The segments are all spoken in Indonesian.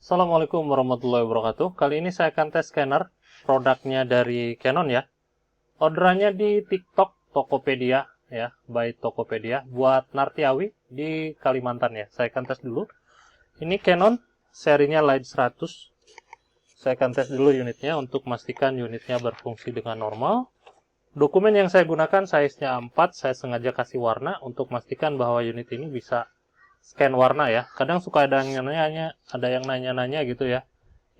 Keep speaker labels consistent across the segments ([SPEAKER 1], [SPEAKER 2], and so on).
[SPEAKER 1] Assalamualaikum warahmatullahi wabarakatuh. Kali ini saya akan tes scanner produknya dari Canon ya. Orderannya di TikTok Tokopedia ya, by Tokopedia buat Nartiawi di Kalimantan ya. Saya akan tes dulu. Ini Canon serinya Light 100. Saya akan tes dulu unitnya untuk memastikan unitnya berfungsi dengan normal. Dokumen yang saya gunakan size-nya A4, saya sengaja kasih warna untuk memastikan bahwa unit ini bisa scan warna ya. Kadang suka ada yang nanya-nanya gitu ya.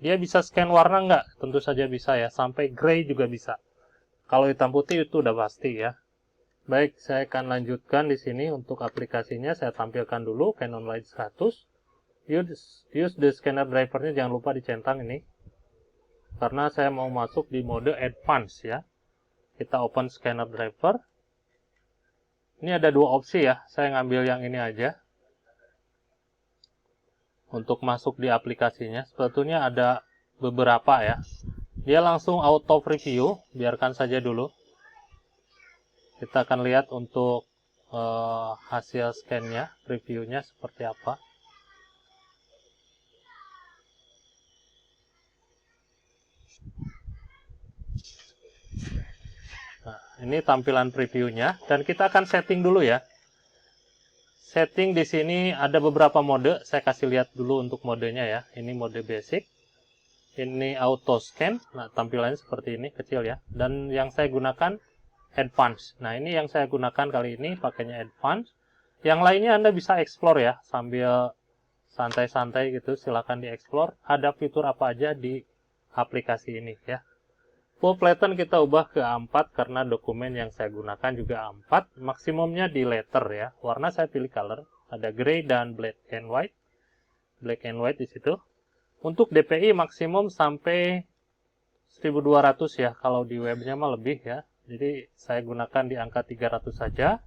[SPEAKER 1] Dia bisa scan warna nggak? Tentu saja bisa ya. Sampai gray juga bisa. Kalau hitam putih itu udah pasti ya. Baik, saya akan lanjutkan di sini untuk aplikasinya. Saya tampilkan dulu Canon Light 100. Use the scanner drivernya jangan lupa dicentang ini. Karena saya mau masuk di mode advance ya. Kita open scanner driver. Ini ada dua opsi ya. Saya ngambil yang ini aja. Untuk masuk di aplikasinya sebetulnya ada beberapa ya. Dia langsung auto preview, biarkan saja dulu. Kita akan lihat untuk hasil scan-nya, previewnya seperti apa. Nah, ini tampilan previewnya dan kita akan setting dulu ya. Setting di sini ada beberapa mode, saya kasih lihat dulu untuk modenya ya. Ini mode basic. Ini auto scan. Nah, tampilannya seperti ini, kecil ya. Dan yang saya gunakan advance. Nah, ini yang saya gunakan kali ini pakainya advance. Yang lainnya Anda bisa explore ya, sambil santai-santai gitu, silahkan di-explore. Ada fitur apa aja di aplikasi ini ya. Full pattern kita ubah ke A4 karena dokumen yang saya gunakan juga A4. Maksimumnya di letter ya. Warna saya pilih color. Ada gray dan black and white. Black and white di situ. Untuk DPI maksimum sampai 1200 ya. Kalau di webnya mah lebih ya. Jadi saya gunakan di angka 300 saja.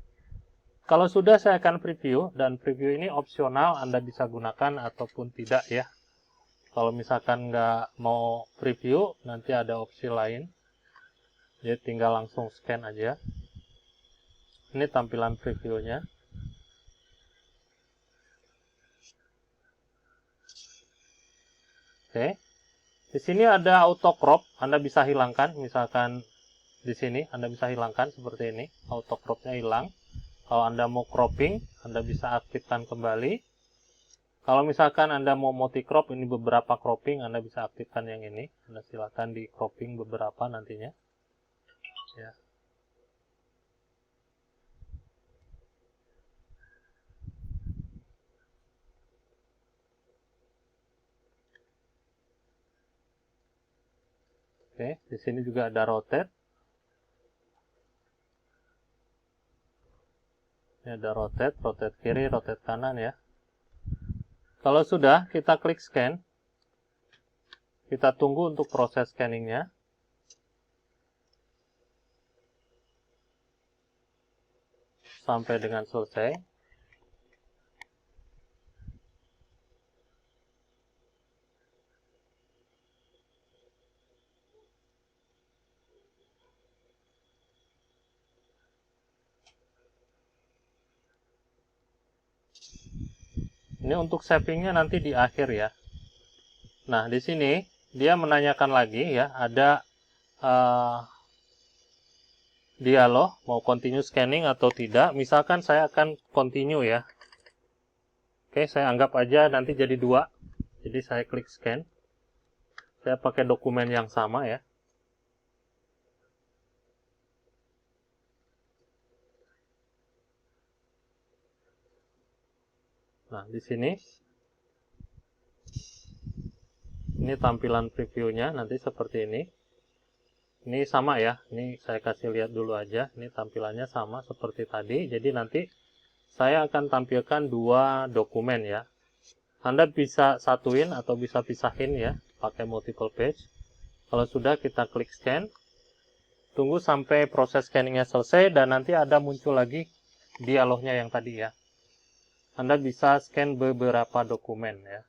[SPEAKER 1] Kalau sudah saya akan preview. Dan preview ini opsional. Anda bisa gunakan ataupun tidak ya. Kalau misalkan nggak mau preview, nanti ada opsi lain. Jadi tinggal langsung scan aja. Ini tampilan previewnya. Oke. Di sini ada auto crop, Anda bisa hilangkan. Misalkan di sini Anda bisa hilangkan seperti ini. Auto cropnya hilang. Kalau Anda mau cropping, Anda bisa aktifkan kembali. Kalau misalkan Anda mau multi crop, ini beberapa cropping, Anda bisa aktifkan yang ini. Anda silakan di cropping beberapa nantinya. Ya. Oke, di sini juga ada rotate. Ini ada rotate, rotate kiri, rotate kanan ya. Kalau sudah, kita klik scan. Kita tunggu untuk proses scanningnya. Sampai dengan selesai. Ini untuk savingnya nanti di akhir ya. Nah, di sini dia menanyakan lagi ya, ada dialog mau continue scanning atau tidak. Misalkan saya akan continue ya. Oke, saya anggap aja nanti jadi 2. Jadi saya klik scan. Saya pakai dokumen yang sama ya. Nah, di sini ini tampilan previewnya nanti seperti ini. Ini sama ya. Ini saya kasih lihat dulu aja. Ini tampilannya sama seperti tadi. Jadi nanti saya akan tampilkan 2 dokumen ya. Anda bisa satuin atau bisa pisahin ya, pakai multiple page. Kalau sudah, kita klik scan. Tunggu sampai proses scanningnya selesai dan nanti ada muncul lagi dialognya yang tadi ya. Anda bisa scan beberapa dokumen ya.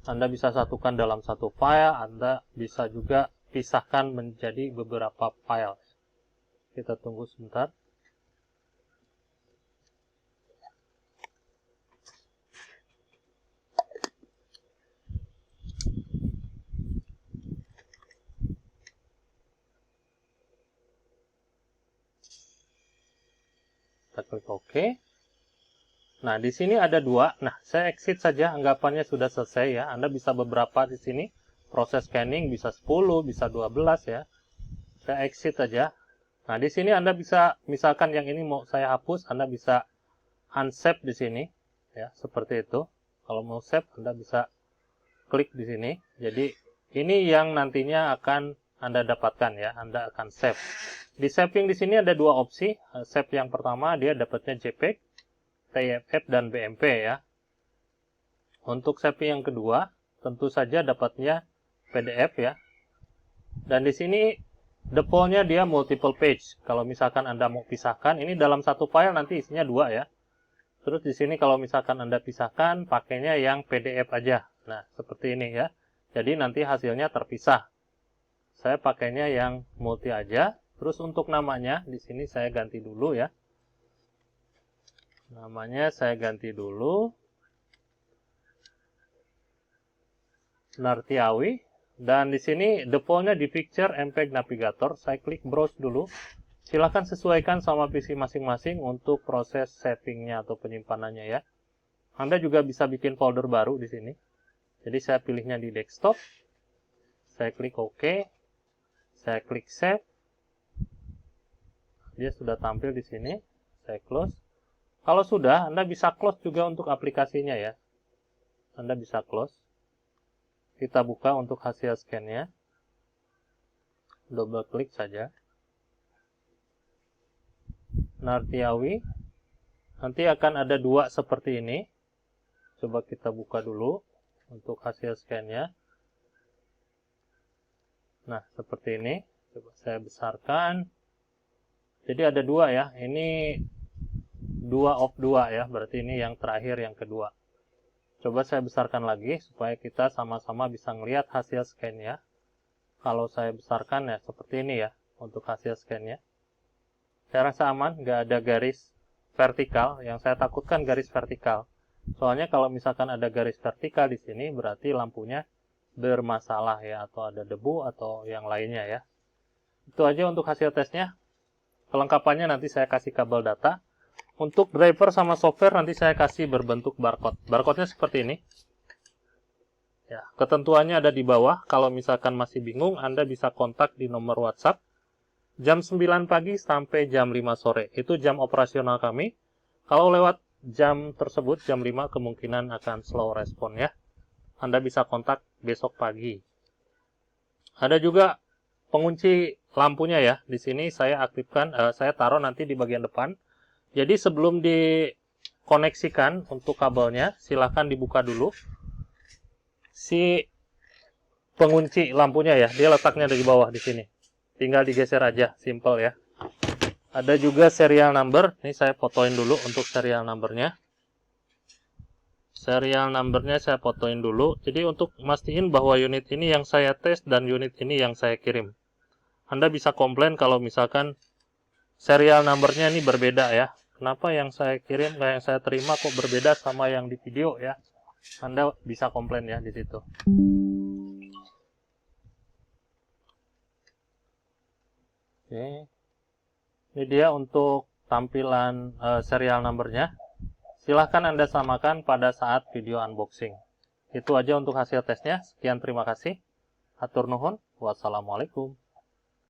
[SPEAKER 1] Anda bisa satukan dalam satu file, Anda bisa juga pisahkan menjadi beberapa file. Kita tunggu sebentar. klik OK. Nah, di sini ada dua. Nah, saya exit saja, anggapannya sudah selesai ya. Anda bisa beberapa di sini. Proses scanning bisa 10, bisa 12 ya. Saya exit saja. Nah, di sini Anda bisa, misalkan yang ini mau saya hapus, Anda bisa unsave di sini. Ya, seperti itu. Kalau mau save, Anda bisa klik di sini. Jadi, ini yang nantinya akan Anda dapatkan ya. Anda akan save. Di saving di sini ada dua opsi. Save yang pertama, dia dapatnya JPEG. TFF dan BMP ya. Untuk saving yang kedua, tentu saja dapatnya PDF ya. Dan di sini defaultnya dia multiple page. Kalau misalkan Anda mau pisahkan, ini dalam satu file nanti isinya dua ya. Terus di sini kalau misalkan Anda pisahkan, pakainya yang PDF aja. Nah, seperti ini ya. Jadi nanti hasilnya terpisah. Saya pakainya yang multi aja. Terus untuk namanya, di sini saya ganti dulu ya. Namanya saya ganti dulu. Nartiawi. Dan di sini defaultnya di Picture MPEG Navigator. Saya klik Browse dulu. Silahkan sesuaikan sama PC masing-masing untuk proses savingnya atau penyimpanannya ya. Anda juga bisa bikin folder baru di sini. Jadi saya pilihnya di desktop. Saya klik OK. Saya klik Save. Dia sudah tampil di sini. Saya close. Kalau sudah, Anda bisa close juga untuk aplikasinya ya. Anda bisa close. Kita buka untuk hasil scan-nya. Double klik saja. Nartiawi. Nanti akan ada dua seperti ini. Coba kita buka dulu untuk hasil scan-nya. Nah, seperti ini. Coba saya besarkan. Jadi ada dua ya. Ini 2 of 2 ya, berarti ini yang terakhir, yang kedua. Coba saya besarkan lagi, supaya kita sama-sama bisa melihat hasil scan-nya. Kalau saya besarkan ya, seperti ini ya, untuk hasil scan-nya. Saya rasa aman, nggak ada garis vertikal. Yang saya takutkan garis vertikal. Soalnya kalau misalkan ada garis vertikal di sini, berarti lampunya bermasalah ya, atau ada debu, atau yang lainnya ya. Itu aja untuk hasil tesnya. Kelengkapannya nanti saya kasih kabel data. Untuk driver sama software nanti saya kasih berbentuk barcode. Barcode-nya seperti ini. Ya, ketentuannya ada di bawah. Kalau misalkan masih bingung, Anda bisa kontak di nomor WhatsApp. Jam 9 pagi sampai jam 5 sore. Itu jam operasional kami. Kalau lewat jam tersebut, jam 5, kemungkinan akan slow respon ya. Anda bisa kontak besok pagi. Ada juga pengunci lampunya ya. Di sini saya aktifkan, saya taruh nanti di bagian depan. Jadi sebelum dikoneksikan untuk kabelnya, silahkan dibuka dulu si pengunci lampunya ya. Dia letaknya ada di bawah di sini. Tinggal digeser aja, simple ya. Ada juga serial number. Ini saya fotoin dulu untuk serial numbernya. Serial numbernya saya fotoin dulu. Jadi untuk mastiin bahwa unit ini yang saya tes dan unit ini yang saya kirim. Anda bisa komplain kalau misalkan serial numbernya ini berbeda ya. Kenapa yang saya kirim, yang saya terima kok berbeda sama yang di video ya. Anda bisa komplain ya di situ. Oke. Ini dia untuk tampilan serial numbernya. Silahkan Anda samakan pada saat video unboxing. Itu aja untuk hasil tesnya. Sekian, terima kasih. Hatur nuhun. Wassalamualaikum.